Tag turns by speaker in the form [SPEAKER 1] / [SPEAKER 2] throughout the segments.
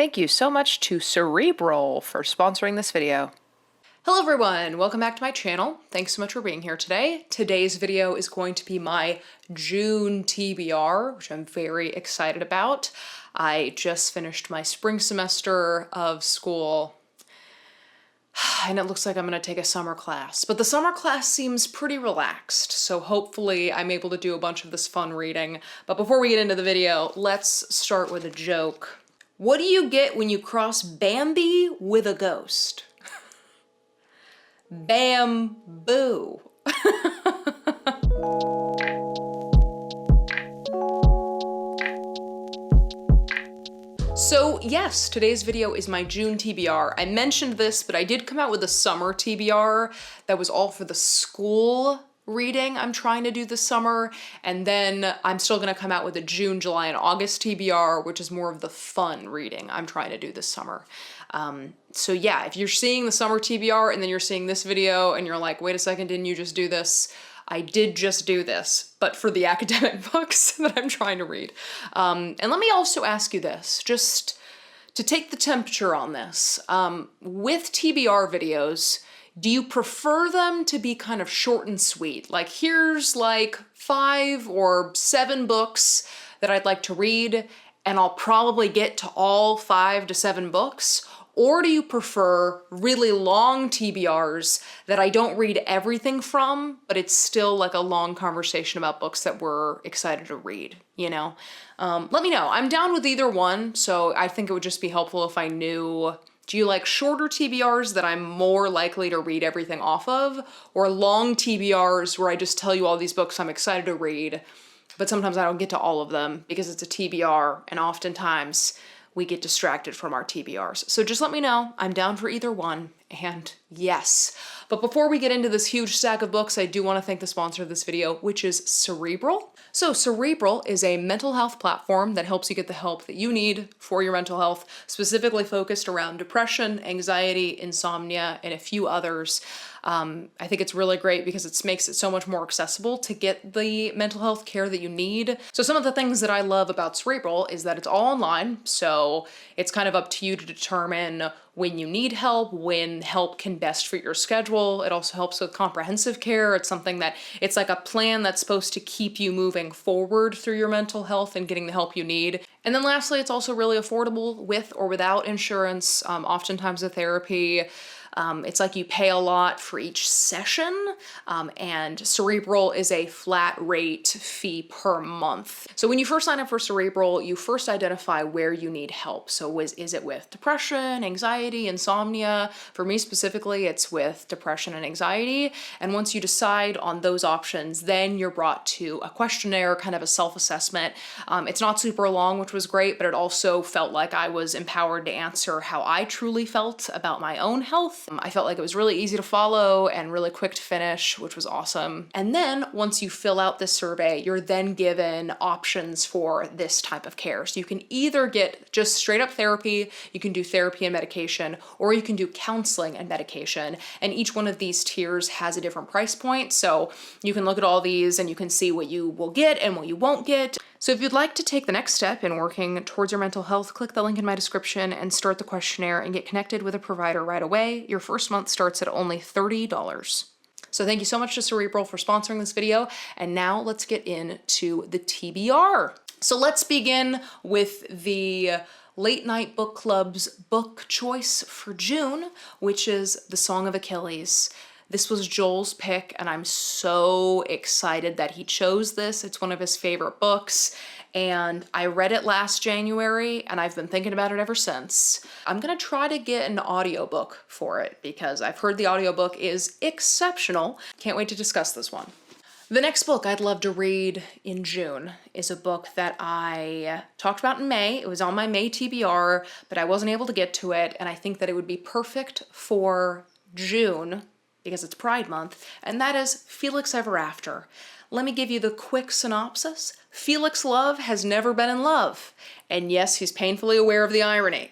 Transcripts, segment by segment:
[SPEAKER 1] Thank you so much to Cerebral for sponsoring this video. Hello everyone, welcome back to my channel. Thanks so much for being here today. Today's video is going to be my June TBR, which I'm very excited about. I just finished my spring semester of school, and it looks like I'm going to take a summer class. But the summer class seems pretty relaxed, so hopefully I'm able to do a bunch of this fun reading. But before we get into the video, let's start with a joke. What do you get when you cross Bambi with a ghost? Bamboo. So yes, today's video is my June TBR. I mentioned this, but I did come out with a summer TBR that was all for the school reading I'm trying to do this summer, and then I'm still gonna come out with a June, July, and August TBR, which is more of the fun reading I'm trying to do this summer. So yeah, if you're seeing the summer TBR and then you're seeing this video and you're like, wait a second, didn't you just do this? I did just do this, but for the academic books that I'm trying to read. And let me also ask you this, just to take the temperature on this. With TBR videos, do you prefer them to be kind of short and sweet? Like, here's like 5 or 7 books that I'd like to read, and I'll probably get to all 5 to 7 books? Or do you prefer really long TBRs that I don't read everything from, but it's still like a long conversation about books that we're excited to read, you know? Let me know. I'm down with either one, so I think it would just be helpful if I knew, do you like shorter TBRs that I'm more likely to read everything off of, or long TBRs where I just tell you all these books I'm excited to read, but sometimes I don't get to all of them because it's a TBR, and oftentimes we get distracted from our TBRs. So just let me know. I'm down for either one, and yes. But before we get into this huge stack of books, I do want to thank the sponsor of this video, which is Cerebral. So Cerebral is a mental health platform that helps you get the help that you need for your mental health, specifically focused around depression, anxiety, insomnia, and a few others. I think it's really great because it makes it so much more accessible to get the mental health care that you need. So some of the things that I love about Cerebral is that it's all online, so it's kind of up to you to determine when you need help, when help can best fit your schedule. It also helps with comprehensive care. It's something that, it's like a plan that's supposed to keep you moving forward through your mental health and getting the help you need. And then lastly, it's also really affordable with or without insurance. Oftentimes with therapy, it's like you pay a lot for each session, and Cerebral is a flat rate fee per month. So when you first sign up for Cerebral, you first identify where you need help. So is it with depression, anxiety, insomnia? For me specifically, it's with depression and anxiety. And once you decide on those options, then you're brought to a questionnaire, kind of a self-assessment. It's not super long, which was great, but it also felt like I was empowered to answer how I truly felt about my own health. I felt like it was really easy to follow and really quick to finish, which was awesome. And then once you fill out this survey, you're then given options for this type of care. So you can either get just straight up therapy, you can do therapy and medication, or you can do counseling and medication. And each one of these tiers has a different price point. So you can look at all these and you can see what you will get and what you won't get. So if you'd like to take the next step in working towards your mental health, click the link in my description and start the questionnaire and get connected with a provider right away. Your first month starts at only $30. So thank you so much to Cerebral for sponsoring this video. And now let's get into the TBR. So let's begin with the Late Night Book Club's book choice for June, which is The Song of Achilles. This was Joel's pick, and I'm so excited that he chose this. It's one of his favorite books, and I read it last January, and I've been thinking about it ever since. I'm gonna try to get an audiobook for it, because I've heard the audiobook is exceptional. Can't wait to discuss this one. The next book I'd love to read in June is a book that I talked about in May. It was on my May TBR, but I wasn't able to get to it, and I think that it would be perfect for June, because it's Pride Month, and that is Felix Ever After. Let me give you the quick synopsis. Felix Love has never been in love. And yes, he's painfully aware of the irony.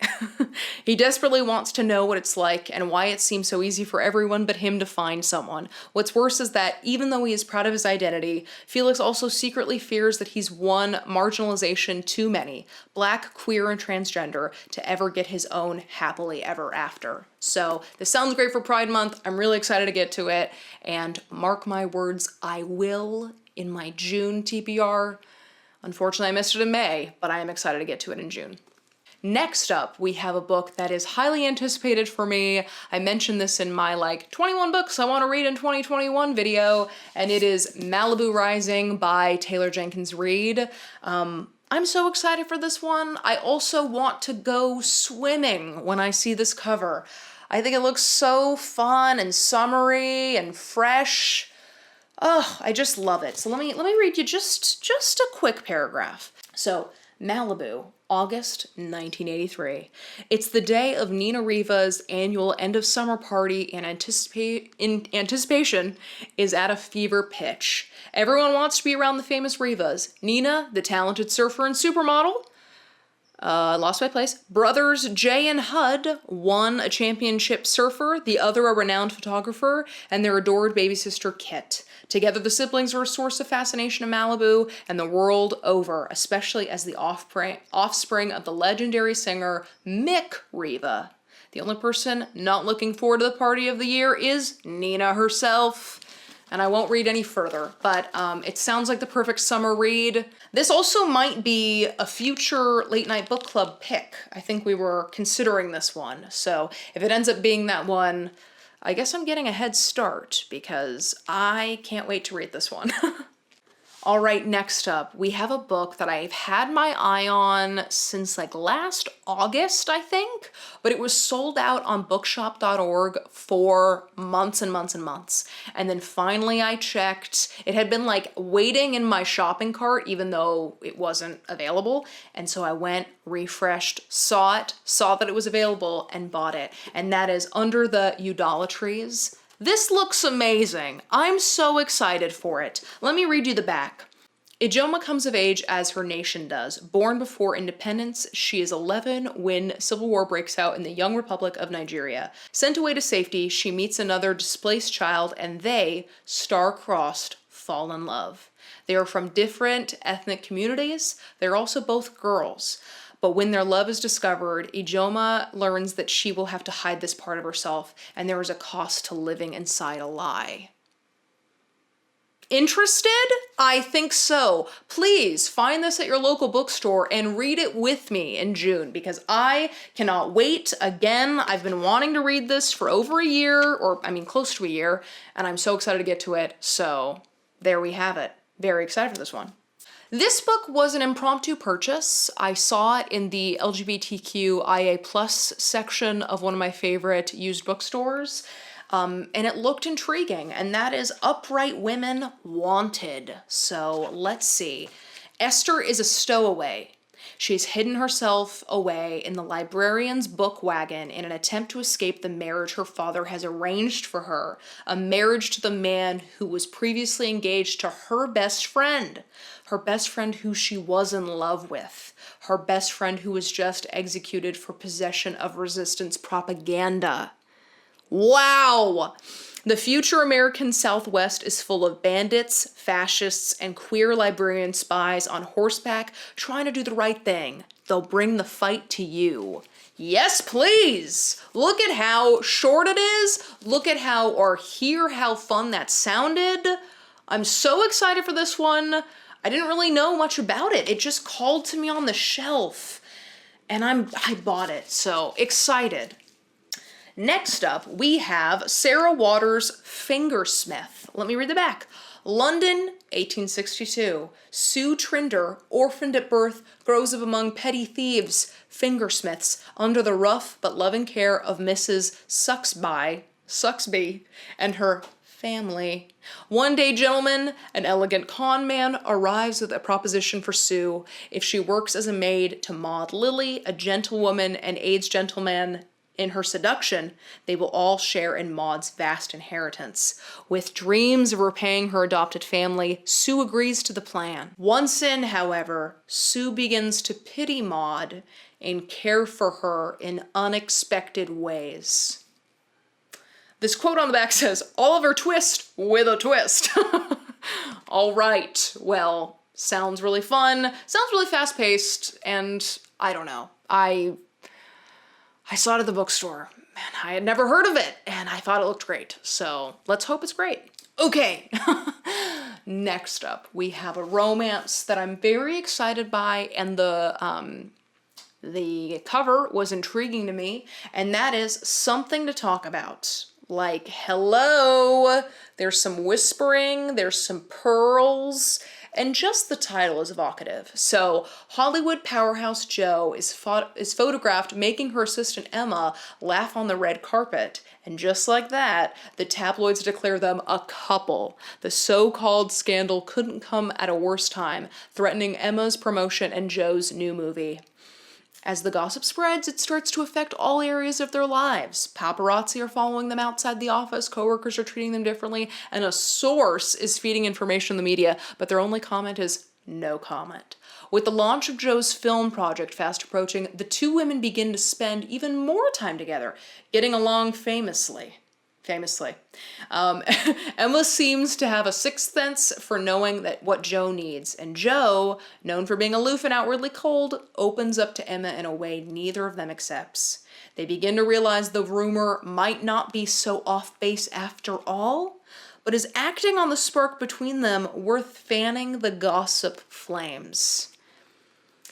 [SPEAKER 1] He desperately wants to know what it's like and why it seems so easy for everyone but him to find someone. What's worse is that even though he is proud of his identity, Felix also secretly fears that he's one marginalization too many, black, queer, and transgender, to ever get his own happily ever after. So this sounds great for Pride Month. I'm really excited to get to it. And mark my words, I will in my June TBR. Unfortunately, I missed it in May, but I am excited to get to it in June. Next up, we have a book that is highly anticipated for me. I mentioned this in my 21 books I want to read in 2021 video, and it is Malibu Rising by Taylor Jenkins Reid. I'm so excited for this one. I also want to go swimming when I see this cover. I think it looks so fun and summery and fresh. Oh, I just love it. So let me read you just a quick paragraph. So, Malibu, August 1983. It's the day of Nina Riva's annual end of summer party, and anticipation is at a fever pitch. Everyone wants to be around the famous Rivas. Nina, the talented surfer and supermodel, lost my place. Brothers Jay and Hud, one a championship surfer, the other a renowned photographer, and their adored baby sister Kit. Together, the siblings are a source of fascination in Malibu and the world over, especially as the offspring of the legendary singer Mick Riva. The only person not looking forward to the party of the year is Nina herself. And I won't read any further, but it sounds like the perfect summer read. This also might be a future late night book club pick. I think we were considering this one. So if it ends up being that one, I guess I'm getting a head start because I can't wait to read this one. All right, next up, we have a book that I've had my eye on since last August, I think, but it was sold out on bookshop.org for months and months and months. And then finally I checked. It had been waiting in my shopping cart even though it wasn't available. And so I went, refreshed, saw that it was available, and bought it. And that is Under the Udala Trees. This looks amazing. I'm so excited for it. Let me read you the back. Ijoma comes of age as her nation does. Born before independence, she is 11 when civil war breaks out in the young Republic of Nigeria. Sent away to safety, she meets another displaced child, and they, star-crossed, fall in love. They are from different ethnic communities. They're also both girls. But when their love is discovered, Ijoma learns that she will have to hide this part of herself, and there is a cost to living inside a lie. Interested? I think so. Please find this at your local bookstore and read it with me in June because I cannot wait. Again, I've been wanting to read this for over a year, close to a year, and I'm so excited to get to it. So there we have it. Very excited for this one. This book was an impromptu purchase. I saw it in the LGBTQIA+ section of one of my favorite used bookstores, and it looked intriguing, and that is Upright Women Wanted. So let's see. Esther is a stowaway. She's hidden herself away in the librarian's book wagon in an attempt to escape the marriage her father has arranged for her, a marriage to the man who was previously engaged to her best friend who she was in love with, her best friend who was just executed for possession of resistance propaganda. Wow! The future American Southwest is full of bandits, fascists, and queer librarian spies on horseback trying to do the right thing. They'll bring the fight to you. Yes, please! Look at how short it is. Hear how fun that sounded. I'm so excited for this one. I didn't really know much about it. It just called to me on the shelf, and I bought it, so excited. Next up, we have Sarah Waters' Fingersmith. Let me read the back. London, 1862. Sue Trinder, orphaned at birth, grows up among petty thieves, fingersmiths, under the rough but loving care of Mrs. Suxby and her family. One day, gentlemen, an elegant con man arrives with a proposition for Sue. If she works as a maid to Maud Lily, a gentlewoman, and aids gentlemen In her seduction, they will all share in Maud's vast inheritance. With dreams of repaying her adopted family, Sue agrees to the plan. Once in, however, Sue begins to pity Maud and care for her in unexpected ways. This quote on the back says, Oliver Twist with a twist. All right, well, sounds really fun, sounds really fast-paced, and I don't know. I saw it at the bookstore, and I had never heard of it, and I thought it looked great, so let's hope it's great. Okay, next up, we have a romance that I'm very excited by, and the cover was intriguing to me, and that is Something to Talk About. Like, hello, there's some whispering, there's some pearls, and just the title is evocative. So, Hollywood powerhouse Jo is photographed making her assistant Emma laugh on the red carpet, and just like that, the tabloids declare them a couple. The so-called scandal couldn't come at a worse time, threatening Emma's promotion and Jo's new movie. As the gossip spreads, it starts to affect all areas of their lives. Paparazzi are following them outside the office, coworkers are treating them differently, and a source is feeding information to the media, but their only comment is no comment. With the launch of Jo's film project fast approaching, the two women begin to spend even more time together, getting along famously. Emma seems to have a sixth sense for knowing that what Jo needs, and Jo, known for being aloof and outwardly cold, opens up to Emma in a way neither of them accepts. They begin to realize the rumor might not be so off base after all, but is acting on the spark between them worth fanning the gossip flames.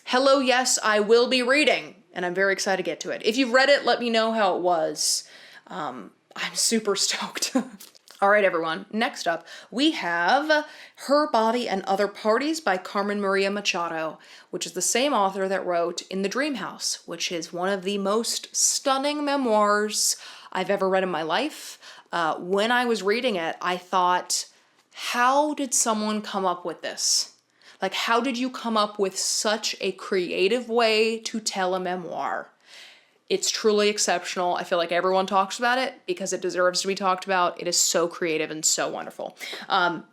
[SPEAKER 1] Hello, yes, I will be reading, and I'm very excited to get to it. If you've read it, let me know how it was. I'm super stoked. All right, everyone. Next up, we have Her Body and Other Parties by Carmen Maria Machado, which is the same author that wrote In the Dream House, which is one of the most stunning memoirs I've ever read in my life. When I was reading it, I thought, how did someone come up with this? Like, how did you come up with such a creative way to tell a memoir? It's truly exceptional. I feel like everyone talks about it because it deserves to be talked about. It is so creative and so wonderful.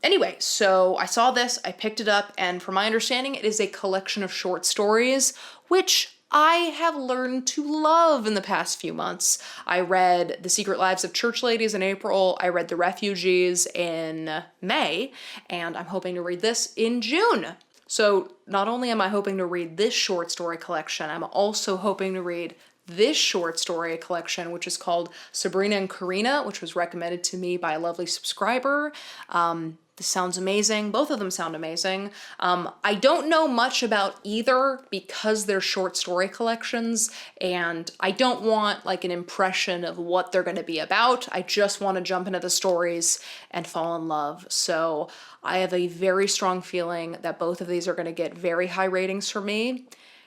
[SPEAKER 1] Anyway, so I saw this, I picked it up, and from my understanding, it is a collection of short stories, which I have learned to love in the past few months. I read The Secret Lives of Church Ladies in April, I read The Refugees in May, and I'm hoping to read this in June. So not only am I hoping to read this short story collection, I'm also hoping to read this short story collection, which is called Sabrina and Corina, which was recommended to me by a lovely subscriber. This sounds amazing. Both of them sound amazing. I don't know much about either because they're short story collections, and I don't want like an impression of what they're going to be about. I just want to jump into the stories and fall in love. So I have a very strong feeling that both of these are going to get very high ratings for me.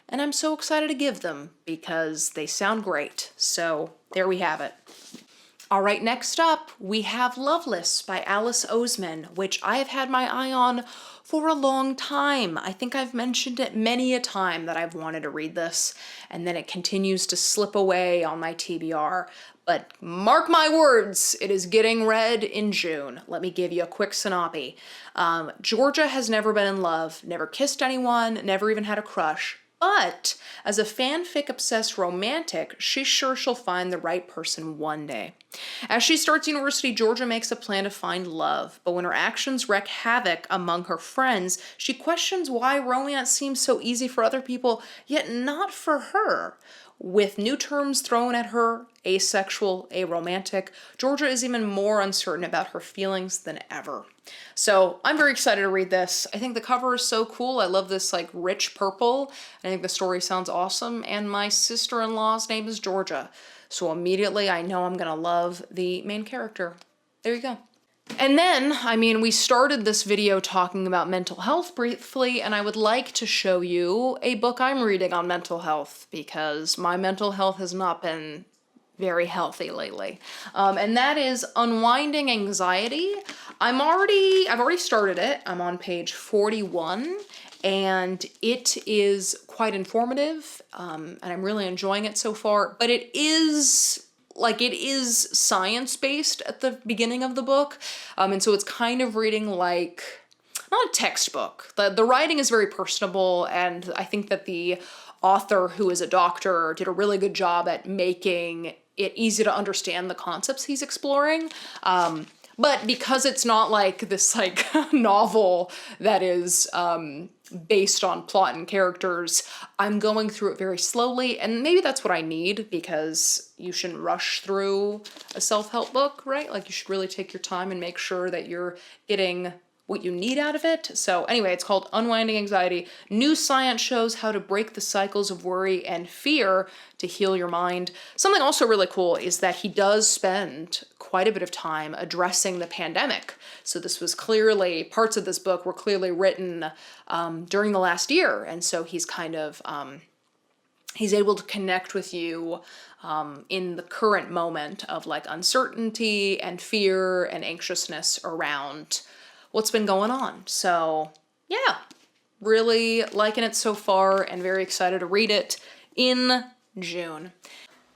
[SPEAKER 1] And I'm so excited to give them because they sound great. So there we have it. All right, next up, we have Loveless by Alice Oseman, which I have had my eye on for a long time. I think I've mentioned it many a time that I've wanted to read this, and then it continues to slip away on my TBR. But mark my words, it is getting read in June. Let me give you a quick synopsis. Georgia has never been in love, never kissed anyone, never even had a crush. But as a fanfic-obsessed romantic, she's sure she'll find the right person one day. As she starts university, Georgia makes a plan to find love, but when her actions wreak havoc among her friends, she questions why romance seems so easy for other people, yet not for her. With new terms thrown at her, asexual, aromantic, Georgia is even more uncertain about her feelings than ever. So I'm very excited to read this. I think the cover is so cool. I love this like rich purple. I think the story sounds awesome. And my sister-in-law's name is Georgia. So immediately I know I'm gonna love the main character. There you go. And then, we started this video talking about mental health briefly, and I would like to show you a book I'm reading on mental health because my mental health has not been very healthy lately. And that is Unwinding Anxiety. I've already started it. I'm on page 41, and it is quite informative, and I'm really enjoying it so far, but it is science-based at the beginning of the book, and so it's kind of reading like, not a textbook. The writing is very personable, and I think that the author, who is a doctor, did a really good job at making it easy to understand the concepts he's exploring. But because it's not like this like novel that is based on plot and characters, I'm going through it very slowly, and maybe that's what I need, because you shouldn't rush through a self-help book, right? Like, you should really take your time and make sure that you're getting what you need out of it. So anyway, it's called Unwinding Anxiety. New science shows how to break the cycles of worry and fear to heal your mind. Something also really cool is that he does spend quite a bit of time addressing the pandemic. So this was clearly, parts of this book were clearly written during the last year. And so he's kind of, he's able to connect with you in the current moment of like uncertainty and fear and anxiousness around what's been going on. So yeah, really liking it so far and very excited to read it in June.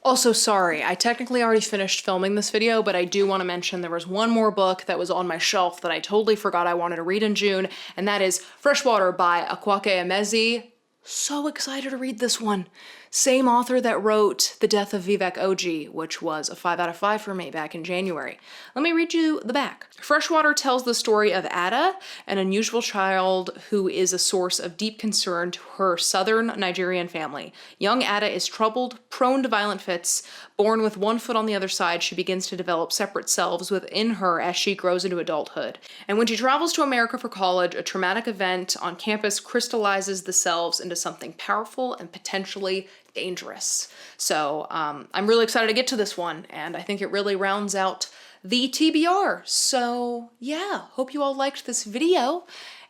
[SPEAKER 1] Also, sorry, I technically already finished filming this video, but I do want to mention there was one more book that was on my shelf that I totally forgot I wanted to read in June, and that is Freshwater by Akwaeke Emezi. So excited to read this one. Same author that wrote The Death of Vivek Oji, which was a 5 out of 5 for me back in January. Let me read you the back. Freshwater tells the story of Ada, an unusual child who is a source of deep concern to her southern Nigerian family. Young Ada is troubled, prone to violent fits. Born with one foot on the other side, she begins to develop separate selves within her as she grows into adulthood. And when she travels to America for college, a traumatic event on campus crystallizes the selves into something powerful and potentially dangerous. So I'm really excited to get to this one, and I think it really rounds out the TBR. So yeah, hope you all liked this video,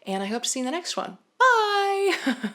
[SPEAKER 1] and I hope to see you in the next one. Bye!